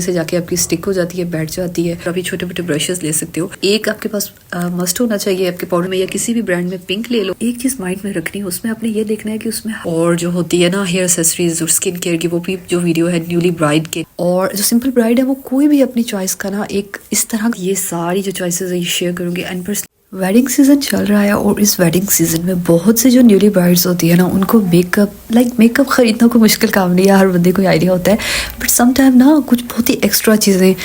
से जाके आपकी स्टिक हो जाती है, बैठ जाती है। अभी छोटे मोटे ब्रशेस ले सकते हो। एक आपके पास मस्ट होना चाहिए आपके पाउडर में या किसी भी ब्रांड में, पिंक ले लो। एक चीज माइंड में रखनी है, उसमें आपने ये देखना है कि उसमें और जो होती है ना हेयर एक्सेसरीज और स्किन केयर की, वो भी जो वीडियो है न्यूली ब्राइड के और जो सिंपल ब्राइड है, वो कोई भी अपनी चॉइस का ना एक इस तरह ये सारी जो चॉइसेस है ये शेयर करूंगी। एंड वेडिंग सीजन चल रहा है और इस वेडिंग सीजन में बहुत से जो न्यूली ब्राइड्स होती है ना, उनको मेकअप खरीदना कोई मुश्किल काम नहीं है, हर बंदे को आइडिया होता है। बट सम टाइम ना कुछ बहुत ही एक्स्ट्रा चीज़ें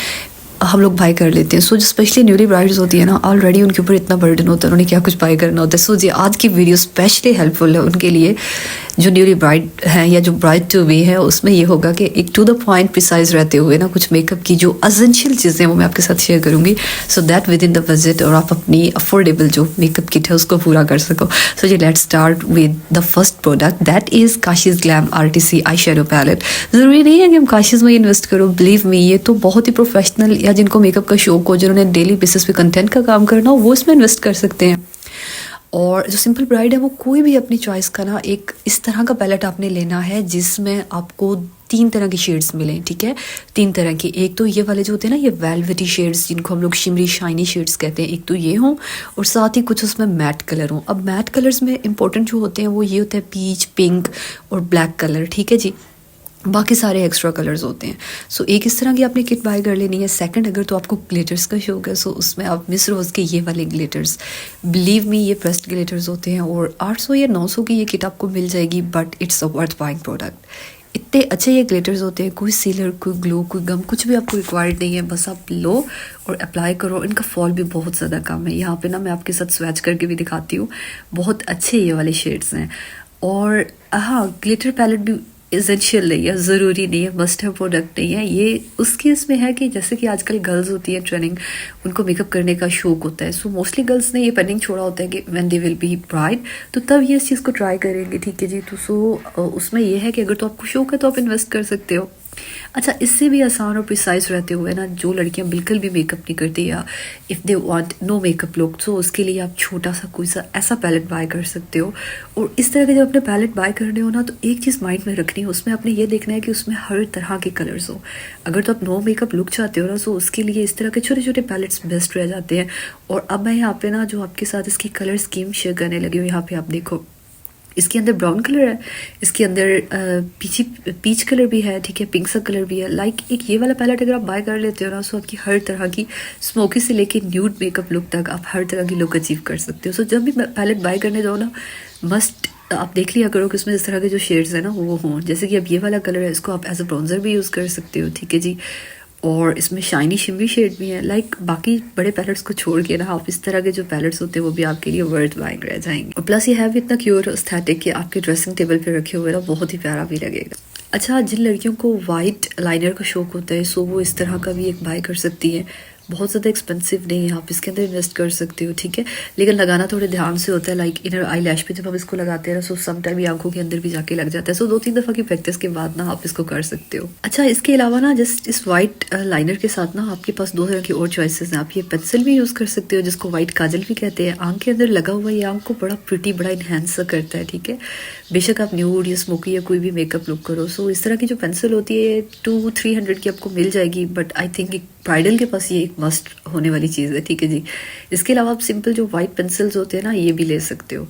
हम लोग बाय कर लेते हैं। सो जो स्पेशली न्यूली ब्राइड्स होती है ना, ऑलरेडी उनके ऊपर इतना बर्डन होता है, उन्हें क्या कुछ बाय करना होता है। सो जी आज की वीडियो स्पेशली हेल्पफुल है उनके लिए जो न्यूली ब्राइड हैं या जो ब्राइड टू बी है। उसमें ये होगा कि एक टू द पॉइंट प्रिसाइज रहते हुए ना कुछ मेकअप की जो एसेंशियल चीज़ें वो मैं आपके साथ शेयर करूंगी, so that with in the budget और आप अपनी अफोर्डेबल जो मेकअप किट है उसको पूरा कर सको। सो जी let's start with the first product, that is Kashee's glam RTC eye shadow palette. ज़रूरी नहीं है कि हम काशीज़ में इन्वेस्ट करो, बिलीव मी, ये तो बहुत ही प्रोफेशनल या जिनको मेकअप का शौक हो, जिन्होंने डेली बेसिस पे कंटेंट का काम करना हो, वो इसमें इन्वेस्ट कर सकते हैं। और जो सिंपल ब्राइड है वो कोई भी अपनी चॉइस का ना एक इस तरह का पैलेट आपने लेना है जिसमें आपको 3 तरह की शेड्स मिलें, ठीक है, 3 तरह की। एक तो ये वाले जो होते हैं ना, ये वेलवेटी शेड्स जिनको हम लोग शिमरी शाइनी शेड्स कहते हैं, एक तो ये हों और साथ ही कुछ उसमें मैट कलर हों। अब मैट कलर्स में इंपॉर्टेंट जो होते हैं वो ये होता है पीच, पिंक और ब्लैक कलर, ठीक है जी। बाकी सारे एक्स्ट्रा कलर्स होते हैं। सो एक इस तरह की आपने किट बाय कर लेनी है। सेकंड, अगर तो आपको ग्लिटर्स का शौक है, सो उसमें आप मिस रोज़ के ये वाले ग्लिटर्स, बिलीव मी ये प्रेस्ड ग्लिटर्स होते हैं और 800 या 900 की ये किट आपको मिल जाएगी, but it's a worth buying product. इतने अच्छे ये ग्लिटर्स होते हैं, कोई सीलर, कोई ग्लो, कोई गम, कुछ भी आपको रिक्वायर्ड नहीं है, बस आप लो और अप्लाई करो। इनका फॉल भी बहुत ज़्यादा कम है। यहाँ पे ना मैं आपके साथ स्वैच करके भी दिखाती हूँ, बहुत अच्छे ये वाले शेड्स हैं। और हाँ, ग्लिटर पैलेट भी एसेंशियल नहीं है, ज़रूरी नहीं है, मस्ट हैव प्रोडक्ट नहीं है ये। उसकी इसमें है कि जैसे कि आजकल गर्ल्स होती है ट्रेनिंग, उनको मेकअप करने का शौक होता है। सो मोस्टली गर्ल्स ने ये पेंडिंग छोड़ा होता है कि when they will be bride, तो तब ये इस चीज़ को ट्राई करेंगे, ठीक है जी। तो उसमें ये है कि अगर तो आपको शौक है तो आप इन्वेस्ट कर सकते हो। अच्छा, इससे भी आसान और प्रिसाइज रहते हुए ना, जो लड़कियां बिल्कुल भी मेकअप नहीं करती या if they want no makeup look, तो उसके लिए आप छोटा सा कोई सा ऐसा पैलेट बाय कर सकते हो। और इस तरह के जब अपने पैलेट बाय करने हो ना, तो एक चीज़ माइंड में रखनी है, उसमें आपने ये देखना है कि उसमें हर तरह के कलर्स हो। अगर तो आप नो मेकअप लुक चाहते हो ना, तो उसके लिए इस तरह के छोटे छोटे पैलेट्स बेस्ट रह जाते हैं। और अब मैं यहाँ पे ना जो आपके साथ इसकी कलर स्कीम शेयर करने लगी हूँ, यहाँ पे आप देखो, इसके अंदर ब्राउन कलर है, इसके अंदर पीच कलर भी है, ठीक है, पिंक सा कलर भी है। लाइक एक ये वाला पैलेट अगर आप बाय कर लेते हो ना, सो आपकी हर तरह की स्मोकी से लेके न्यूड मेकअप लुक तक आप हर तरह की लुक अचीव कर सकते हो। सो जब भी पैलेट बाय करने जाओ ना, मस्ट आप देख लिया करो कि उसमें इस तरह के जो शेड्स हैं ना वो हों। जैसे कि अब ये वाला कलर है, इसको आप एज अ ब्राउन्जर भी यूज़ कर सकते हो, ठीक है जी। और इसमें शाइनी शिमरी शेड भी है। लाइक बाकी बड़े पैलेट्स को छोड़ के ना, आप इस तरह के जो पैलेट्स होते हैं वो भी आपके लिए वर्थ बाइंग रह जाएंगे। और प्लस ये है भी इतना क्यूट एस्थेटिक कि आपके ड्रेसिंग टेबल पे रखे हुए ना बहुत ही प्यारा भी लगेगा। अच्छा, जिन लड़कियों को वाइट लाइनर का शौक होता है, सो वो इस तरह का भी एक बाय कर सकती है। बहुत ज़्यादा एक्सपेंसिव नहीं है, आप इसके अंदर इन्वेस्ट कर सकते हो, ठीक है, लेकिन लगाना थोड़े ध्यान से होता है। लाइक इनर आई लैश पे जब हम इसको लगाते हैं ना, सो सम टाइम ये आंखों के अंदर भी जाके लग जाता है। सो 2-3 दफ़ा की प्रैक्टिस के बाद ना आप इसको कर सकते हो। अच्छा, इसके अलावा ना जस्ट इस वाइट लाइनर के साथ ना आपके पास 2 तरह की और चॉइसेस हैं। आप ये पेंसिल भी यूज़ कर सकते हो, जिसको वाइट काजल भी कहते हैं। आंख के अंदर लगा हुआ ये आंख को बड़ा प्रिटी, बड़ा इन्हेंस करता है, ठीक है। बेशक आप न्यूड या स्मोकी या कोई भी मेकअप लुक करो, सो इस तरह की जो पेंसिल होती है 200-300 की आपको मिल जाएगी, बट आई थिंक ब्राइडल के पास ये एक मस्ट होने वाली चीज़ है, ठीक है जी। इसके अलावा आप सिंपल जो वाइट पेंसिल्स होते हैं ना, ये भी ले सकते हो,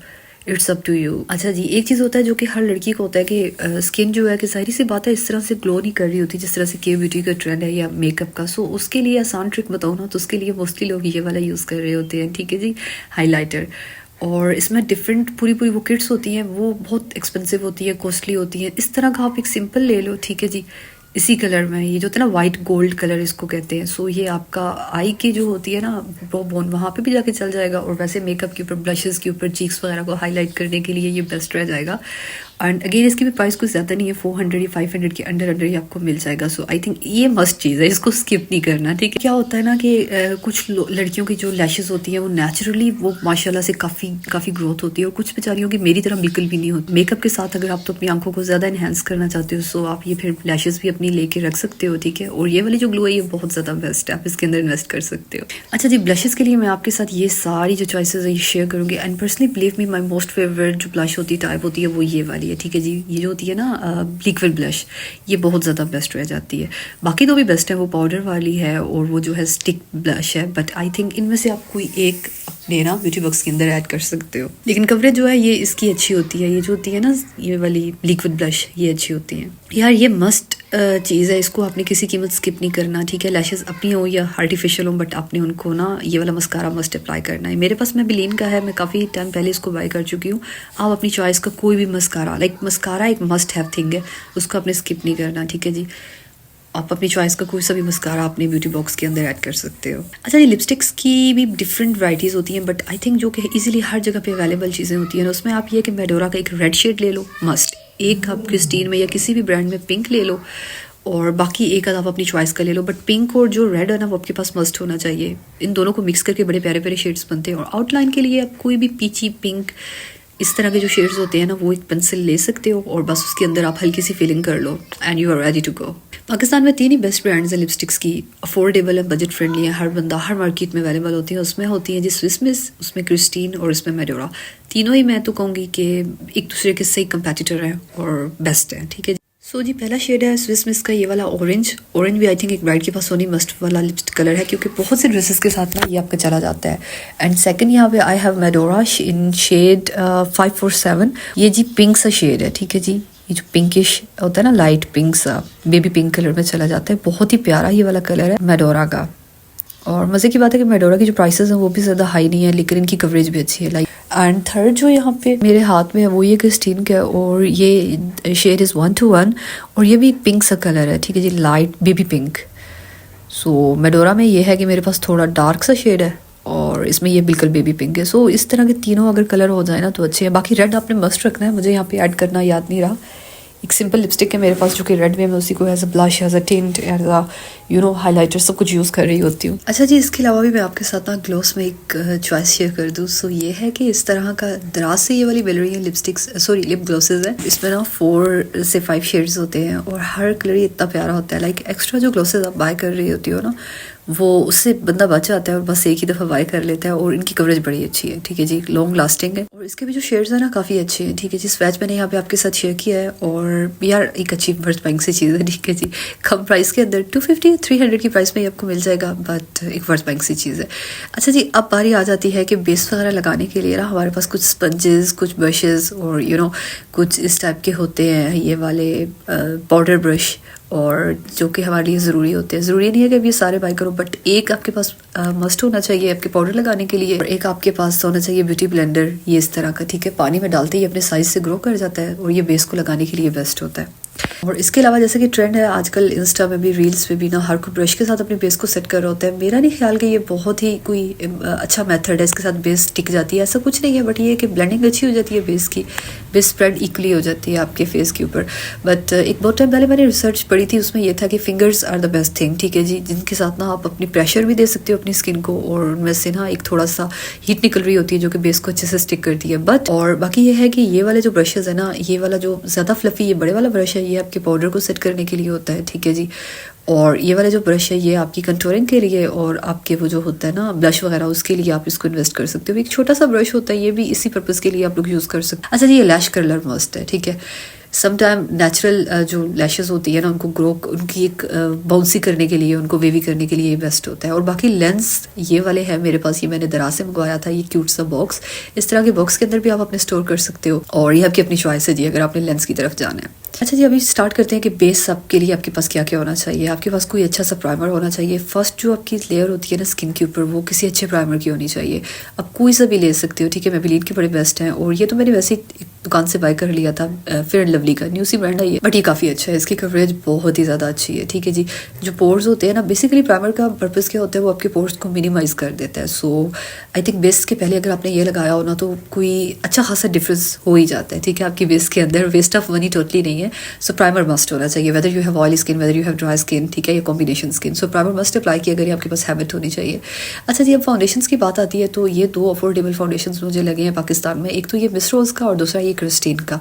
इट्स अप टू यू। अच्छा जी, एक चीज़ होता है जो कि हर लड़की को होता है कि स्किन जो है कि जाहिर सी बात है इस तरह से ग्लो नहीं कर रही होती जिस तरह से के ब्यूटी का ट्रेंड है या मेकअप का। सो उसके लिए आसान ट्रिक बताओ ना, तो उसके लिए मोस्टली लोग ये वाला यूज़ कर रहे होते हैं, ठीक है जी, हाईलाइटर। और इसमें डिफरेंट पूरी वो किट्स होती हैं, वो बहुत एक्सपेंसिव होती है, कॉस्टली होती हैं। इस तरह का आप एक सिंपल ले लो, ठीक है जी, इसी कलर में, ये जो होता है ना वाइट गोल्ड कलर इसको कहते हैं। सो ये आपका आई की जो होती है ना ब्रो बोन, वहाँ पे भी जाके चल जाएगा। और वैसे मेकअप के ऊपर, ब्लशेस के ऊपर, चीक्स वगैरह को हाईलाइट करने के लिए ये बेस्ट रह जाएगा। एंड अगेन इसकी भी प्राइस कुछ ज़्यादा नहीं है, 400 या 500 के अंडर ही आपको मिल जाएगा। सो आई थिंक ये मस्ट चीज़ है, इसको स्किप नहीं करना, ठीक है। क्या होता है ना कि कुछ लड़कियों की जो लैशेस होती हैं वो नेचुरली वो माशाल्लाह से काफ़ी ग्रोथ होती है, और कुछ बेचारियों की मेरी तरह बिल्कुल भी नहीं होती। मेकअप के साथ अगर आप तो अपनी आंखों को ज़्यादा इन्हेंस करना चाहते हो, सो आप ये फिर लैशेस भी अपनी लेके रख सकते हो, ठीक है। और ये वाली जो ग्लो है ये बहुत ज़्यादा बेस्ट है, आप इसके अंदर इन्वेस्ट कर सकते हो। अच्छा जी, ब्लशेस के लिए मैं आपके साथ ये सारी जो चॉइसेस है ये शेयर करूँगी। And personally believe me, my most favourite जो ब्लश होती टाइप होती है वो ये वाली वाली है, ठीक है जी। ये जो होती है ना लिक्विड ब्लश, ये बहुत ज़्यादा बेस्ट रह जाती है। बाकी तो भी बेस्ट है, वो पाउडर वाली है और वो जो है स्टिक ब्लश है, बट आई थिंक इनमें से आप कोई एक अपने ना ब्यूटी बॉक्स के अंदर ऐड कर सकते हो। लेकिन कवरेज जो है ये इसकी अच्छी होती है, ये जो होती है ना ये वाली लिक्विड ब्लश, ये अच्छी होती है यार। ये मस्ट चीज़ है, इसको आपने किसी कीमत स्किप नहीं करना, ठीक है। लैशेस अपनी हो या आर्टिफिशियल हो, बट आपने उनको ना ये वाला मस्कारा मस्ट अप्लाई करना है। मेरे पास मेबेलिन का है, मैं काफ़ी टाइम पहले इसको बाय कर चुकी हूँ। आप अपनी चॉइस का कोई भी मस्कारा, लाइक मस्कारा एक मस्ट हैव थिंग है, उसको आपने स्किप नहीं करना, ठीक है जी। आप अपनी चॉइस का कोई सा भी मस्कारा अपने ब्यूटी बॉक्स के अंदर ऐड कर सकते हो। अच्छा जी, लिपस्टिक्स की भी डिफरेंट वैराइटीज़ होती हैं, बट आई थिंक जो कि इजीली हर जगह पे अवेलेबल चीज़ें होती हैं, उसमें आप ये कि मेडोरा का एक रेड शेड ले लो मस्ट, एक आप क्रिस्टीन में या किसी भी ब्रांड में पिंक ले लो, और बाकी एक आध आप अपनी चॉइस का ले लो। बट पिंक और जो रेड है ना वो आपके पास मस्ट होना चाहिए। इन दोनों को मिक्स करके बड़े प्यारे प्यारे शेड्स बनते हैं। और आउटलाइन के लिए आप कोई भी पीची पिंक इस तरह के जो शेड्स होते हैं ना, वो एक पेंसिल ले सकते हो और बस उसके अंदर आप हल्की सी फिलिंग कर लो and you are ready to go. Pakistan में 3 ही बेस्ट ब्रांड्स हैं लिपस्टिक्स की, अफोर्डेबल है, बजट फ्रेंडली है, हर बंदा हर मार्केट में अवेलेबल होती है। उसमें होती है जी स्विस मिस, उसमें क्रिस्टीन और इसमें मेडोरा। तीनों ही मैं तो कहूँगी कि एक दूसरे के सही कंपेटिटर हैं और बेस्ट हैं, ठीक है। सो जी पहला शेड है स्विस मिस का ये वाला ऑरेंज। ऑरेंज भी आई थिंक एक ब्राइड के पास सोनी मस्ट वाला लिपस्टिक कलर है, क्योंकि बहुत से ड्रेसेस के साथ ना ये आपका चला जाता है। एंड सेकंड यहाँ पे आई हैव मेडोरा इन शेड 547। ये जी पिंक सा शेड है, ठीक है जी। ये जो पिंकिश होता है ना, लाइट पिंक सा, बेबी पिंक कलर में चला जाता है। बहुत ही प्यारा ये वाला कलर है मेडोरा का। और मज़े की बात है कि मेडोरा की जो प्राइसेस हैं वो भी ज़्यादा हाई नहीं है, लेकिन इनकी कवरेज भी अच्छी है। लाइक एंड थर्ड जो यहाँ पे मेरे हाथ में है वो ये क्रिस्टीन का है, और ये शेड इज़ 121 और ये भी पिंक सा कलर है, ठीक है जी, लाइट बेबी पिंक। सो मेडोरा में ये है कि मेरे पास थोड़ा डार्क सा शेड है और इसमें ये बिल्कुल बेबी पिंक है। सो इस तरह के तीनों अगर कलर हो जाए ना तो अच्छे हैं। बाकी रेड आपने मस्ट रखना है, मुझे यहाँ पे ऐड करना याद नहीं रहा। एक सिंपल लिपस्टिक है मेरे पास जो कि रेड में, मैं उसी को as a blush, as a tint, as a highlighter सब कुछ यूज़ कर रही होती हूँ। अच्छा जी, इसके अलावा भी मैं आपके साथ ना ग्लोस में एक चॉइस शेयर कर दूँ। सो ये है कि इस तरह का दराज से ये वाली मिल रही है लिपस्टिक्स, सॉरी लिप ग्लोसेज है। इसमें ना 4 से 5 शेड्स होते हैं और हर कलर इतना प्यारा होता है। लाइक एक्स्ट्रा जो ग्लोसेज आप बाय कर रही होती हो ना, वो उससे बंदा बच जाता है और बस एक ही दफ़ा बाय कर लेता है। और इनकी कवरेज बड़ी अच्छी है, ठीक है जी, लॉन्ग लास्टिंग है। और इसके भी जो शेड्स हैं ना काफ़ी अच्छे हैं, ठीक है जी। स्वैच मैंने यहाँ पे आपके साथ शेयर किया है और यार एक अच्छी वर्थ बाइंग सी चीज़ है, ठीक है जी। कम प्राइस के अंदर 250 300 की प्राइस में ही आपको मिल जाएगा, बट एक वर्थ बाइंग सी चीज़ है। अच्छा जी, अब बारी आ जाती है कि बेस वगैरह लगाने के लिए ना हमारे पास कुछ स्पंजेस, कुछ ब्रशेज़ और कुछ इस टाइप के होते हैं, ये वाले पाउडर ब्रश, और जो कि हमारे लिए ज़रूरी होते हैं। ज़रूरी नहीं है कि अब ये सारे बाय करो, बट एक आपके पास मस्ट होना चाहिए आपके पाउडर लगाने के लिए, और एक आपके पास होना चाहिए ब्यूटी ब्लेंडर, ये इस तरह का, ठीक है। पानी में डालते ही अपने साइज से ग्रो कर जाता है और ये बेस को लगाने के लिए बेस्ट होता है। और इसके अलावा जैसे कि ट्रेंड है आजकल इंस्टा में भी, रील्स पे भी ना, हर कोई ब्रश के साथ अपने बेस को सेट कर रहा होता है। मेरा नहीं ख्याल कि ये बहुत ही कोई अच्छा मेथड है, इसके साथ बेस टिक जाती है, ऐसा कुछ नहीं है। बट ये है कि ब्लेंडिंग अच्छी हो जाती है बेस की, बेस स्प्रेड इक्वली हो जाती है आपके फेस के ऊपर। बट एक बहुत टाइम पहले मैंने रिसर्च पढ़ी थी, उसमें यह था कि fingers are the best thing, ठीक है जी, जिनके साथ ना आप अपनी प्रेशर भी दे सकते हो अपनी स्किन को, और उनमें से ना एक थोड़ा सा हीट निकल रही होती है जो कि बेस को अच्छे से स्टिक करती है। बट और बाकी ये है कि ये वाले जो ब्रशेज़ है ना, ये वाला जो ज़्यादा फ्लफी ये बड़े वाला ब्रश है, ये आपके पाउडर को सेट करने के लिए होता है, ठीक है जी। और ये वाला जो ब्रश है ये आपकी कंटूरिंग के लिए और आपके वो जो होता है ना ब्लश वगैरह, उसके लिए आप इसको इन्वेस्ट कर सकते हो। एक छोटा सा ब्रश होता है, ये भी इसी पर्पज़ के लिए आप लोग यूज़ कर सकते हैं। अच्छा जी, ये लैश कर्लर मस्ट है, ठीक है। समटाइम नेचुरल जो लैशेस होती है ना, उनको ग्रो, उनकी एक बाउंसी करने के लिए, उनको वेवी करने के लिए ये बेस्ट होता है। और बाकी लेंस ये वाले हैं मेरे पास, ये मैंने दराज से मंगवाया था, ये क्यूट सा बॉक्स। इस तरह के बॉक्स के अंदर भी आप अपने स्टोर कर सकते हो, और ये आपकी अपनी चॉइस है जी, अगर आपने लेंस की तरफ जाना है। अच्छा जी, अभी स्टार्ट करते हैं कि बेस आपके लिए आपके पास क्या क्या होना चाहिए। आपके पास कोई अच्छा सा प्राइमर होना चाहिए। फर्स्ट जो आपकी लेयर होती है ना स्किन के ऊपर, वो किसी अच्छे प्राइमर की होनी चाहिए। आप कोई सा भी ले सकते हो, ठीक है। मेबेलिन के बड़े बेस्ट हैं, और ये तो मैंने वैसे ही दुकान से बाय कर लिया था, फेयर एंड लवली का, न्यू सी ब्रांड है ये, बट ये काफ़ी अच्छा है, इसकी कवरेज बहुत ही ज़्यादा अच्छी है, ठीक है जी। जो पोर्स होते हैं ना, बेसिकली प्राइमर का पर्पज़ क्या होता है, वो आपके पोर्स को मिनिमाइज कर देता है। सो आई थिंक बेस के पहले अगर आपने ये लगाया हो ना, तो कोई अच्छा खासा डिफरेंस हो ही जाता है, ठीक है, आपकी बेस के अंदर। वेस्ट ऑफ मनी टोटली नहीं है। सो प्राइमर मस्ट होना चाहिए, whether you have oily skin, whether you have dry skin, ठीक है, या कॉम्बिनेशन स्किन। सो प्राइमर मस्ट अप्लाई किया अगर आपके पास हैबिट होनी चाहिए। अच्छा जी, अब फाउंडेशंस की बात आती है, तो ये 2 अफोर्डेबल फाउंडेशंस मुझे लगे हैं पाकिस्तान में। एक तो ये मिस रोज़ का और दूसरा ये क्रिस्टीन का।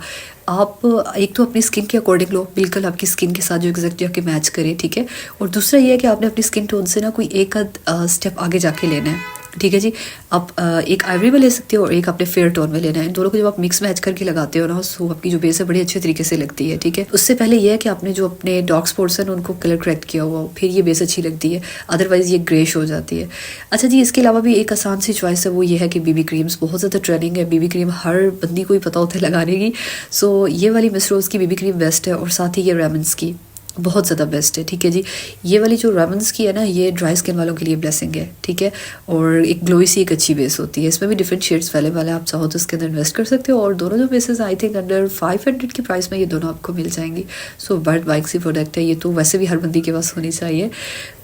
आप एक तो अपनी स्किन के अकॉर्डिंग लो, बिल्कुल आपकी स्किन के साथ जो एग्जैक्ट जाके मैच करे, ठीक है। और दूसरा ये है कि आपने अपनी स्किन टोन से ना कोई एक आध स्टेप आगे जाके लेना है, ठीक है जी। आप एक आइवरी में ले सकते हो और एक आपने फेयर टोन में लेना है। इन दोनों को जब आप मिक्स मैच करके लगाते हो ना, सो आपकी जो बेस है बड़ी अच्छे तरीके से लगती है। ठीक है, उससे पहले ये है कि आपने जो अपने डॉग स्पॉट्स हैं उनको कलर करेक्ट किया हुआ हो, फिर ये बेस अच्छी लगती है, अदरवाइज ये ग्रेश हो जाती है। अच्छा जी, इसके अलावा भी एक आसान सी चॉइस है, वो ये है कि बीबी क्रीम्स। बहुत ज़्यादा ट्रेंडिंग है बीबी क्रीम, हर बंदी को ही पता होता है लगाने की। सो ये वाली मिस रोज़ की बीबी क्रीम बेस्ट है, और साथ ही ये रेमंड्स की बहुत ज़्यादा बेस्ट है। ठीक है जी, ये वाली जो रेमंड्स की है ना, ये ड्राई स्किन वालों के लिए ब्लेसिंग है। ठीक है, और एक ग्लोई सी एक अच्छी बेस होती है। इसमें भी डिफरेंट शेड्स अवेलेबल है, आप चाहो तो इसके अंदर इन्वेस्ट कर सकते हो। और दोनों जो बेसेस आई थिंक अंडर 500 की प्राइस में ये दोनों आपको मिल जाएंगी। सो बर्ड बाइक सी प्रोडक्ट है ये, तो वैसे भी हर बंदी के पास होनी चाहिए।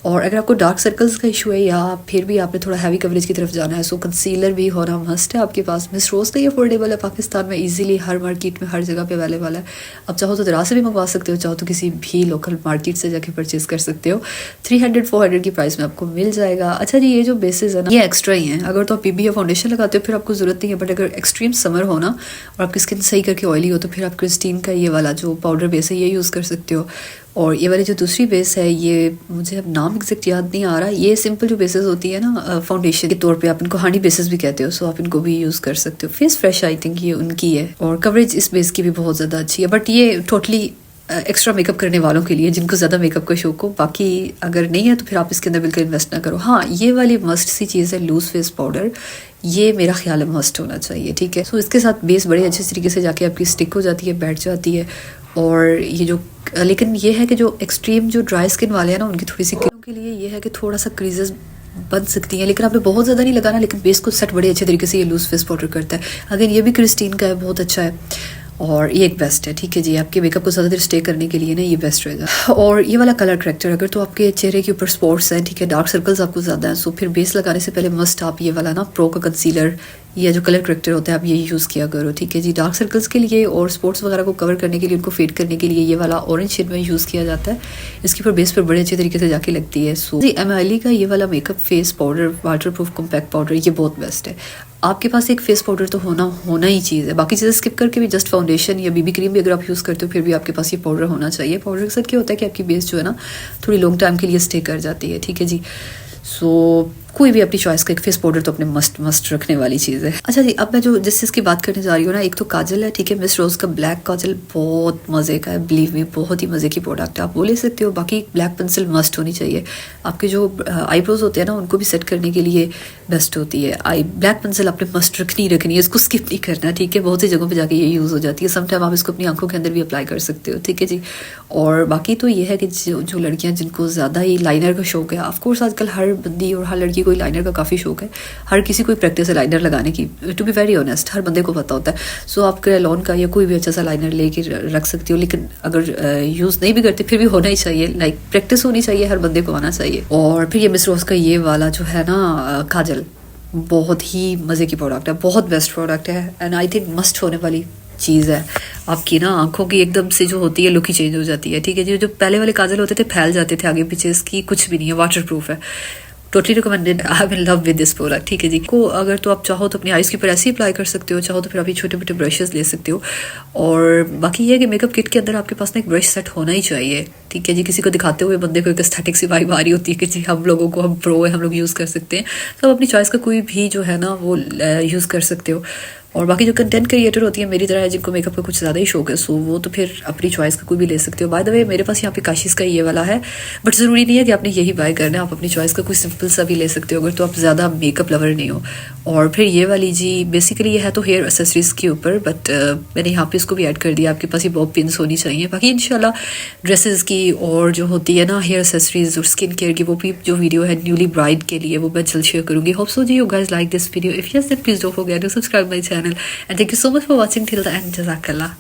और अगर आपको डार्क सर्कल्स का इशू है या फिर भी आपने थोड़ा हैवी कवरेज की तरफ जाना है, सो कंसीलर भी होना मस्ट है आपके पास। मिस रोज़ का ये अफोर्डेबल है, पाकिस्तान में इजीली हर मार्केट में हर जगह पे अवेलेबल है। आप चाहो तो दरा से भी मंगवा सकते हो, चाहो तो किसी भी लोकल मार्केट से जाके परचेज कर सकते हो। 300-400 की प्राइस में आपको मिल जाएगा। अच्छा जी, ये जो बेसिस है ना, ये एक्स्ट्रा ही है। अगर तो आप पीबी या फाउंडेशन लगाते हो फिर आपको जरूरत नहीं है, बट अगर एक्सट्रीम समर हो ना और आपकी स्किन सही करके ऑयली हो, तो फिर आप क्रिस्टीन का ये वाला जो पाउडर बेस है ये यूज़ कर सकते हो। और ये वाली जो दूसरी बेस है, ये मुझे अब नाम एग्जैक्ट याद नहीं आ रहा। ये सिंपल जो बेसिस होती है ना फाउंडेशन के तौर पे, आप इनको हनी बेसिस भी कहते हो, सो आप इनको भी यूज़ कर सकते हो। फेस फ्रेश आई थिंक ये उनकी है, और कवरेज इस बेस की भी बहुत ज़्यादा अच्छी है। बट ये टोटली एक्स्ट्रा मेकअप करने वालों के लिए, जिनको ज़्यादा मेकअप का शौक हो। बाकी अगर नहीं है तो फिर आप इसके अंदर बिल्कुल इन्वेस्ट ना करो। हाँ, ये वाली मस्ट सी चीज़ है लूज फेस पाउडर, ये मेरा ख्याल है मस्ट होना चाहिए। ठीक है, सो इसके साथ बेस बड़े अच्छे तरीके से जाके आपकी स्टिक हो जाती है, बैठ जाती है। और ये जो लेकिन ये है कि जो एक्सट्रीम जो ड्राई स्किन वाले हैं ना, उनकी थोड़ी सी के लिए ये है कि थोड़ा सा क्रीजेस बन सकती हैं, लेकिन आपने बहुत ज़्यादा नहीं लगाना। लेकिन बेस को सेट बड़े अच्छे तरीके से ये लूज फेस पाउडर करता है। अगर ये भी क्रिस्टीन का है, बहुत अच्छा है, और ये एक बेस्ट है। ठीक है जी, आपके मेकअप को ज़्यादा देर स्टे करने के लिए ना ये बेस्ट रहेगा। और ये वाला कलर करेक्टर, अगर तो आपके चेहरे के ऊपर स्पॉट्स हैं, ठीक है, डार्क सर्कल्स आपको ज़्यादा हैं, सो फिर बेस लगाने से पहले मस्ट आप ये वाला ना प्रो का कंसीलर या जो कलर करेक्टर होता है आप ये यूज़ किया करो। ठीक है जी, डार्क सर्कल्स के लिए और स्पॉट्स वगैरह को कवर करने के लिए, उनको फेड करने के लिए ये वाला ऑरेंज शेड में यूज़ किया जाता है। इसके ऊपर बेस पर बड़े अच्छे तरीके से जाके लगती है। सो जी, MILE का ये वाला makeup face powder, water proof compact powder, ये बहुत बेस्ट है। आपके पास एक फेस पाउडर तो होना ही चीज़ है। बाकी चीज़ें स्किप करके भी जस्ट फाउंडेशन या बीबी क्रीम भी अगर आप यूज़ करते हो, फिर भी आपके पास ये पाउडर होना चाहिए। पाउडर के साथ क्या होता है कि आपकी बेस जो है ना थोड़ी लॉन्ग टाइम के लिए स्टे कर जाती है। ठीक है जी, सो कोई भी अपनी चॉइस का एक फेस पाउडर तो अपने मस्ट रखने वाली चीज़ है। अच्छा जी, अब मैं जो जिस चीज़ की बात करने जा रही हूँ ना, एक तो काजल है। ठीक है, मिस रोज़ का ब्लैक काजल बहुत मज़े का है, बिलीव मी, बहुत ही मज़े की प्रोडक्ट है, आप वो ले सकते हो। बाकी ब्लैक पेंसिल मस्ट होनी चाहिए। आपके जो आईब्रोज होते हैं ना, उनको भी सेट करने के लिए बेस्ट होती है। ब्लैक पेंसिल आपने मस्ट रखनी है, इसको स्किप नहीं करना। ठीक है, बहुत सी जगहों पर जाके ये यूज़ हो जाती है। समटाइम आप इसको अपनी आंखों के अंदर भी अप्लाई कर सकते हो। ठीक है जी, और बाकी तो ये है कि जो लड़कियाँ जिनको ज़्यादा ही लाइनर का शौक है, ऑफकोर्स आजकल हर बंदी और हर लड़की को लाइनर का काफ़ी शौक है, हर किसी को प्रैक्टिस है लाइनर लगाने की, टू बी वेरी ऑनेस्ट, हर बंदे को पता होता है। सो आप क्रेलॉन का या कोई भी अच्छा सा लाइनर लेके रख सकती हो, लेकिन अगर यूज़ नहीं भी करते फिर भी होना ही चाहिए, लाइक प्रैक्टिस होनी चाहिए, हर बंदे को आना चाहिए। और फिर ये मिस रोज़ का ये वाला जो है ना काजल, बहुत ही मज़े की प्रोडक्ट है, बहुत बेस्ट प्रोडक्ट है, एंड आई थिंक मस्ट होने वाली चीज़ है। आपकी ना आंखों की एकदम से जो होती है लुक ही चेंज हो जाती है। ठीक है जी, जो पहले वाले काजल होते थे फैल जाते थे आगे पीछे, इसकी कुछ भी नहीं है, वाटर प्रूफ है, totally recommended. I am in love with this product. ठीक है जी, को अगर तो आप चाहो तो अपनी आइज़ के ऊपर ऐसे ही अप्लाई कर सकते हो, चाहो तो फिर आप ये छोटे छोटे ब्रशेस ले सकते हो। और बाकी ये है कि मेकअप किट के अंदर आपके पास ना एक ब्रश सेट होना ही चाहिए। ठीक है जी, किसी को दिखाते हुए बंदे को एक एस्थेटिक सी वाइब आ रही होती है कि जी हम लोगों को, हम प्रो है, हम लोग यूज़ कर सकते हैं, तो आप अपनी चॉइस का कोई भी जो है ना वो यूज़ कर सकते हो। और बाकी जो कंटेंट क्रिएटर होती है मेरी तरह है, जिनको मेकअप का कुछ ज़्यादा ही शौक है, सो वो तो फिर अपनी चॉइस का कोई भी ले सकते हो। बाय द वे, मेरे पास यहाँ पे काशिश का ये वाला है, बट ज़रूरी नहीं है कि आपने यही बाय करना है, आप अपनी चॉइस का कोई सिंपल सा भी ले सकते हो अगर तो आप ज़्यादा मेकअप लवर नहीं हो। और फिर ये वाली जी, बेसिकली ये है तो हेयर एक्सेसरीज के ऊपर, बट मैंने यहाँ पे इसको भी ऐड कर दिया। आपके पास ये बॉब पिन्स होनी चाहिए। बाकी इंशाल्लाह ड्रेसेस की और जो होती है ना हेयर एक्सेसरीज और स्किन केयर की, वो भी जो वीडियो है न्यूली ब्राइड के लिए, वो मैं जल्द शेयर करूँगी। होप सो जी you guys like this video. If yes then please don't forget to subscribe my channel, and thank you so much for watching till the end. Jazakallah.